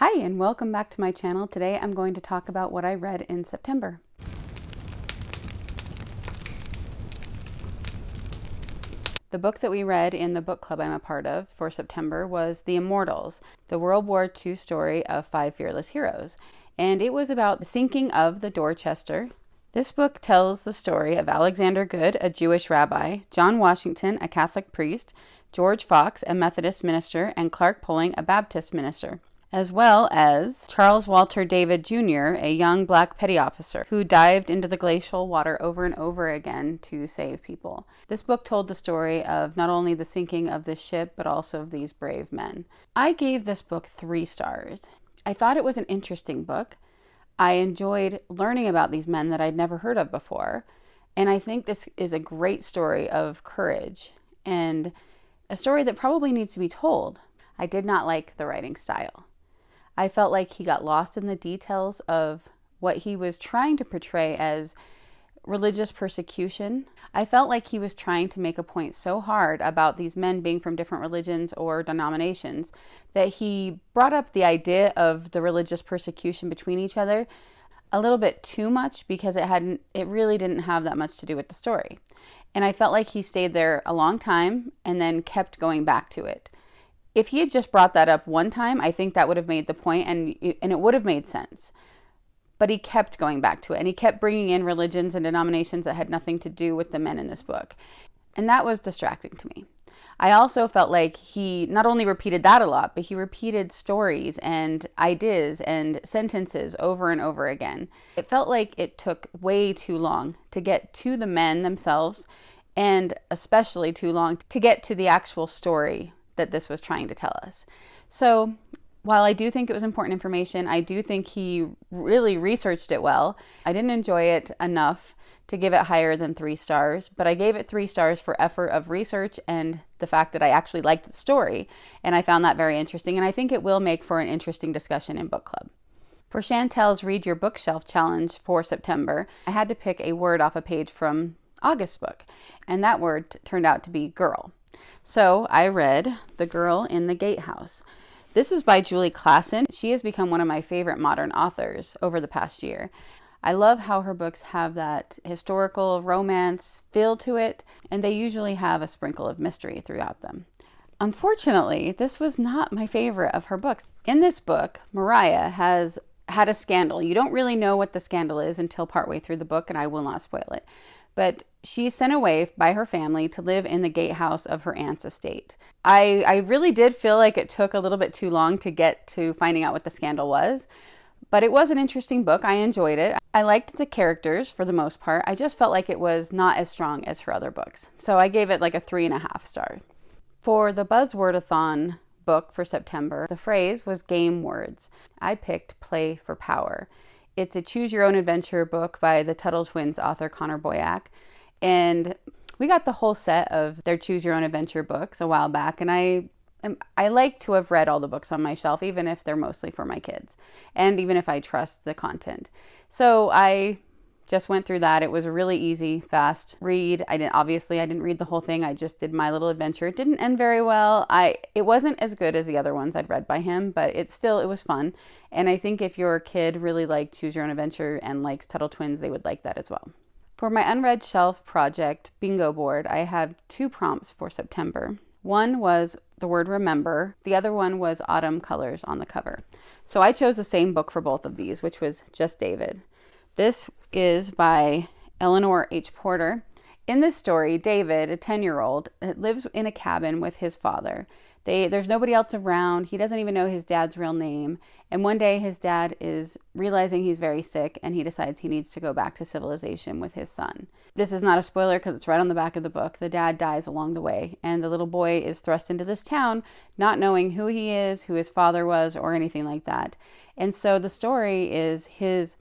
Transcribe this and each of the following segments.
Hi, and welcome back to my channel. Today I'm going to talk about what I read in September. The book that we read in the book club I'm a part of for September was The Immortals, the World War II story of 5 fearless heroes. And it was about the sinking of the Dorchester. This book tells the story of Alexander Good, a Jewish rabbi, John Washington, a Catholic priest, George Fox, a Methodist minister, and Clark Poling, a Baptist minister, as well as Charles Walter David Jr., a young black petty officer who dived into the glacial water over and over again to save people. This book told the story of not only the sinking of this ship, but also of these brave men. I gave this book 3 stars. I thought it was an interesting book. I enjoyed learning about these men that I'd never heard of before. And I think this is a great story of courage and a story that probably needs to be told. I did not like the writing style. I felt like he got lost in the details of what he was trying to portray as religious persecution. I felt like he was trying to make a point so hard about these men being from different religions or denominations that he brought up the idea of the religious persecution between each other a little bit too much because it really didn't have that much to do with the story. And I felt like he stayed there a long time and then kept going back to it. If he had just brought that up one time, I think that would have made the point and it would have made sense. But he kept going back to it, and he kept bringing in religions and denominations that had nothing to do with the men in this book. And that was distracting to me. I also felt like he not only repeated that a lot, but he repeated stories and ideas and sentences over and over again. It felt like it took way too long to get to the men themselves, and especially too long to get to the actual story that this was trying to tell us. So while I do think it was important information, I do think he really researched it well. I didn't enjoy it enough to give it higher than 3 stars, but I gave it 3 stars for effort of research and the fact that I actually liked the story, and I found that very interesting, and I think it will make for an interesting discussion in book club. For Chantel's Read Your Bookshelf challenge for September, I had to pick a word off a page from August's book, and that word turned out to be girl. So I read The Girl in the Gatehouse. This is by Julie Klassen. She has become one of my favorite modern authors over the past year. I love how her books have that historical romance feel to it, and they usually have a sprinkle of mystery throughout them. Unfortunately, this was not my favorite of her books. In this book, Mariah has had a scandal. You don't really know what the scandal is until partway through the book, and I will not spoil it. But she's sent away by her family to live in the gatehouse of her aunt's estate. I really did feel like it took a little bit too long to get to finding out what the scandal was, but it was an interesting book. I enjoyed it. I liked the characters for the most part. I just felt like it was not as strong as her other books. So I gave it like a 3.5 star. For the Buzzwordathon book for September, the phrase was game words. I picked Play for Power. It's a choose-your-own-adventure book by the Tuttle Twins author Connor Boyack. And we got the whole set of their choose-your-own-adventure books a while back. And I like to have read all the books on my shelf, even if they're mostly for my kids. And even if I trust the content. So I just went through that. It was a really easy, fast read. I didn't read the whole thing. I just did my little adventure. It didn't end very well. It wasn't as good as the other ones I'd read by him, but it was fun. And I think if your kid really liked Choose Your Own Adventure and likes Tuttle Twins, they would like that as well. For my unread shelf project bingo board, I have 2 prompts for September. One was the word remember. The other one was autumn colors on the cover. So I chose the same book for both of these, which was Just David. This is by Eleanor H. Porter. In this story, David, a 10-year-old, lives in a cabin with his father. There's nobody else around. He doesn't even know his dad's real name. And one day his dad is realizing he's very sick and he decides he needs to go back to civilization with his son. This is not a spoiler because it's right on the back of the book. The dad dies along the way and the little boy is thrust into this town not knowing who he is, who his father was, or anything like that. And so the story is his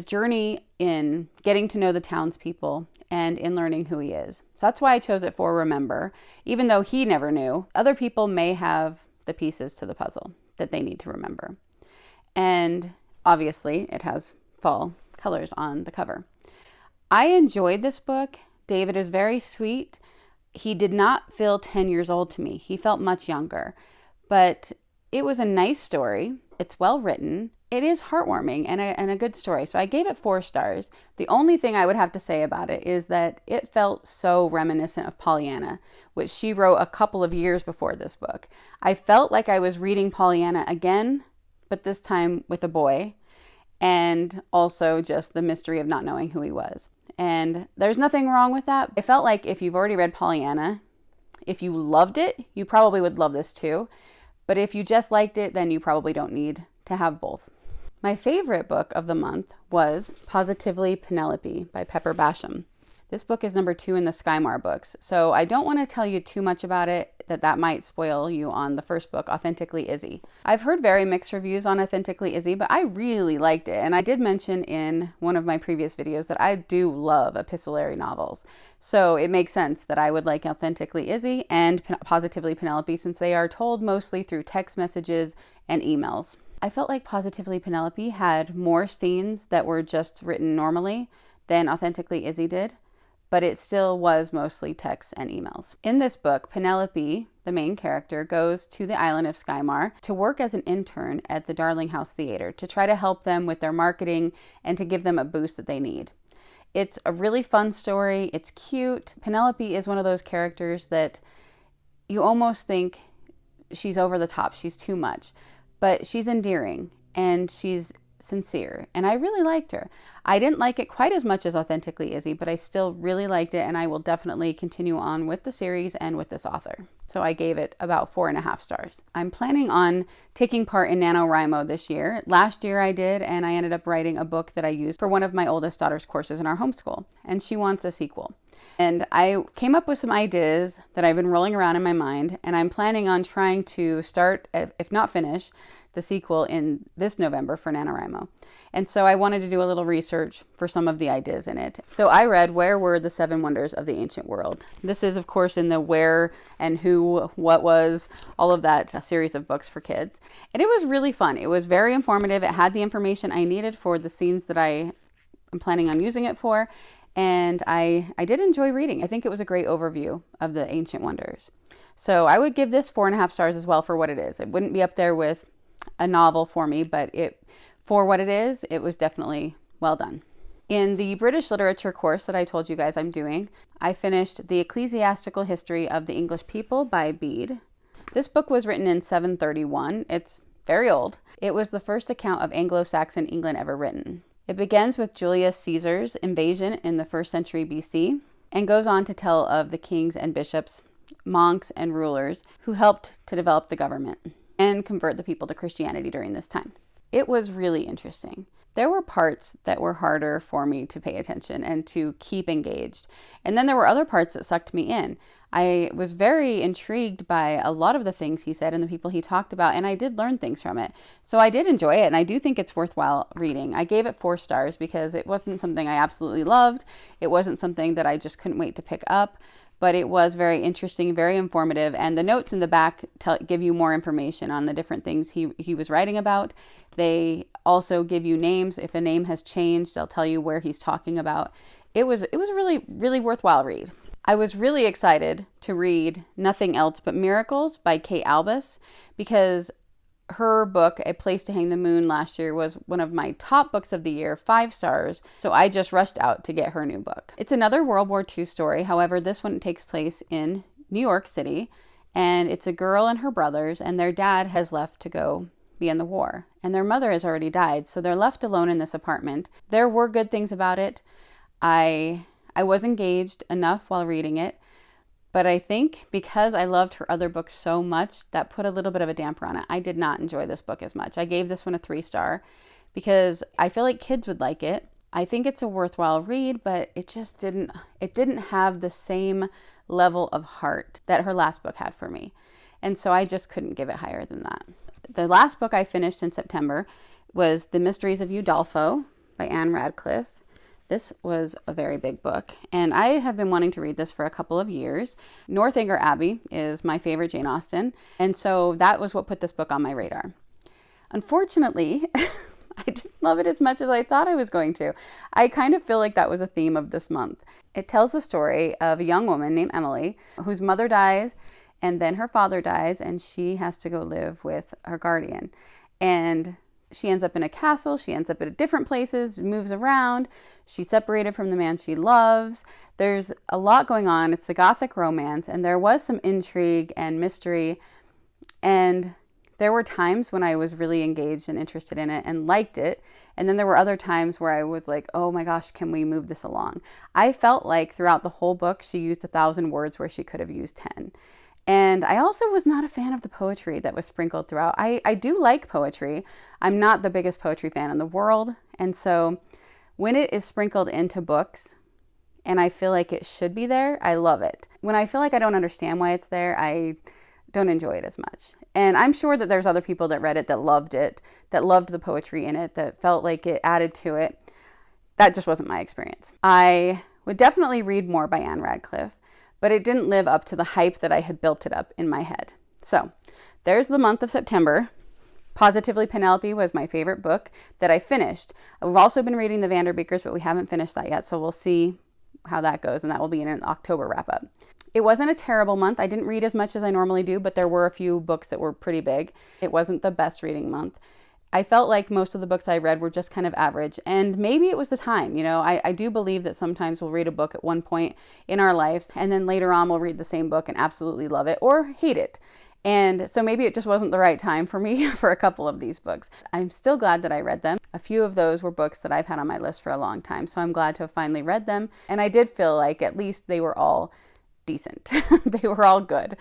journey in getting to know the townspeople and in learning who he is. So that's why I chose it for Remember. Even though he never knew, other people may have the pieces to the puzzle that they need to remember. And obviously it has fall colors on the cover. I enjoyed this book. David is very sweet. He did not feel 10 years old to me. He felt much younger. But it was a nice story. It's well written. It is heartwarming and a good story. So I gave it 4 stars. The only thing I would have to say about it is that it felt so reminiscent of Pollyanna, which she wrote a couple of years before this book. I felt like I was reading Pollyanna again, but this time with a boy, and also just the mystery of not knowing who he was. And there's nothing wrong with that. It felt like if you've already read Pollyanna, if you loved it, you probably would love this too. But if you just liked it, then you probably don't need to have both. My favorite book of the month was Positively Penelope by Pepper Basham. This book is number 2 in the Skymar books, so I don't want to tell you too much about it, that might spoil you on the first book, Authentically Izzy. I've heard very mixed reviews on Authentically Izzy, but I really liked it, and I did mention in one of my previous videos that I do love epistolary novels, so it makes sense that I would like Authentically Izzy and Positively Penelope, since they are told mostly through text messages and emails. I felt like Positively Penelope had more scenes that were just written normally than Authentically Izzy did, but it still was mostly texts and emails. In this book, Penelope, the main character, goes to the island of Skymar to work as an intern at the Darling House Theater to try to help them with their marketing and to give them a boost that they need. It's a really fun story. It's cute. Penelope is one of those characters that you almost think she's over the top. She's too much. But she's endearing and she's sincere, and I really liked her. I didn't like it quite as much as Authentically Izzy, but I still really liked it, and I will definitely continue on with the series and with this author. So I gave it about 4.5 stars. I'm planning on taking part in NaNoWriMo this year. Last year I did, and I ended up writing a book that I used for one of my oldest daughter's courses in our homeschool, and she wants a sequel. And I came up with some ideas that I've been rolling around in my mind, and I'm planning on trying to start, if not finish, the sequel in this November for NaNoWriMo. And so I wanted to do a little research for some of the ideas in it. So I read Where Were the Seven Wonders of the Ancient World. This is, of course, in the Where and Who, What Was, all of that, a series of books for kids. And it was really fun. It was very informative. It had the information I needed for the scenes that I am planning on using it for. And I did enjoy reading. I think it was a great overview of the ancient wonders. So I would give this 4.5 stars as well for what it is. It wouldn't be up there with a novel for me, but for what it is, it was definitely well done. In the British literature course that I told you guys I'm doing, I finished The Ecclesiastical History of the English People by Bede. This book was written in 731. It's very old. It was the first account of Anglo-Saxon England ever written. It begins with Julius Caesar's invasion in the 1st century BC and goes on to tell of the kings and bishops, monks and rulers who helped to develop the government and convert the people to Christianity during this time. It was really interesting. There were parts that were harder for me to pay attention and to keep engaged. And then there were other parts that sucked me in. I was very intrigued by a lot of the things he said and the people he talked about, and I did learn things from it. So I did enjoy it, and I do think it's worthwhile reading. I gave it 4 stars because it wasn't something I absolutely loved. It wasn't something that I just couldn't wait to pick up, but it was very interesting, very informative, and the notes in the back give you more information on the different things he was writing about. They also give you names. If a name has changed, they'll tell you where he's talking about. It was a really, really worthwhile read. I was really excited to read Nothing Else But Miracles by Kate Albus because her book, A Place to Hang the Moon, last year was one of my top books of the year, 5 stars. So I just rushed out to get her new book. It's another World War II story. However, this one takes place in New York City, and it's a girl and her brothers, and their dad has left to go be in the war, and their mother has already died. So they're left alone in this apartment. There were good things about it. I was engaged enough while reading it, but I think because I loved her other books so much, that put a little bit of a damper on it. I did not enjoy this book as much. I gave this one a 3 star because I feel like kids would like it. I think it's a worthwhile read, but it didn't have the same level of heart that her last book had for me. And so I just couldn't give it higher than that. The last book I finished in September was The Mysteries of Udolpho by Anne Radcliffe. This was a very big book, and I have been wanting to read this for a couple of years. Northanger Abbey is my favorite Jane Austen, and so that was what put this book on my radar. Unfortunately, I didn't love it as much as I thought I was going to. I kind of feel like that was a theme of this month. It tells the story of a young woman named Emily whose mother dies, and then her father dies, and she has to go live with her guardian. and she ends up in a castle. She ends up at different places, moves around. She's separated from the man she loves. There's a lot going on. It's a gothic romance, and there was some intrigue and mystery. And there were times when I was really engaged and interested in it and liked it. And then there were other times where I was like, oh my gosh, can we move this along? I felt like throughout the whole book, she used 1,000 words where she could have used 10. And I also was not a fan of the poetry that was sprinkled throughout. I do like poetry. I'm not the biggest poetry fan in the world. And so when it is sprinkled into books and I feel like it should be there, I love it. When I feel like I don't understand why it's there, I don't enjoy it as much. And I'm sure that there's other people that read it, that loved the poetry in it, that felt like it added to it. That just wasn't my experience. I would definitely read more by Ann Radcliffe, but it didn't live up to the hype that I had built it up in my head. So there's the month of September. Positively Penelope was my favorite book that I finished. We've also been reading the Vanderbeekers, but we haven't finished that yet, so we'll see how that goes, and that will be in an October wrap-up. It wasn't a terrible month. I didn't read as much as I normally do, but there were a few books that were pretty big. It wasn't the best reading month. I felt like most of the books I read were just kind of average, and maybe it was the time. I do believe that sometimes we'll read a book at one point in our lives, and then later on we'll read the same book and absolutely love it or hate it. And so maybe it just wasn't the right time for me for a couple of these books. I'm still glad that I read them. A few of those were books that I've had on my list for a long time, so I'm glad to have finally read them. And I did feel like at least they were all decent. They were all good.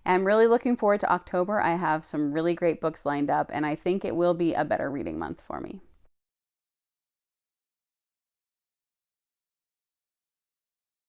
I'm really looking forward to October. I have some really great books lined up, and I think it will be a better reading month for me.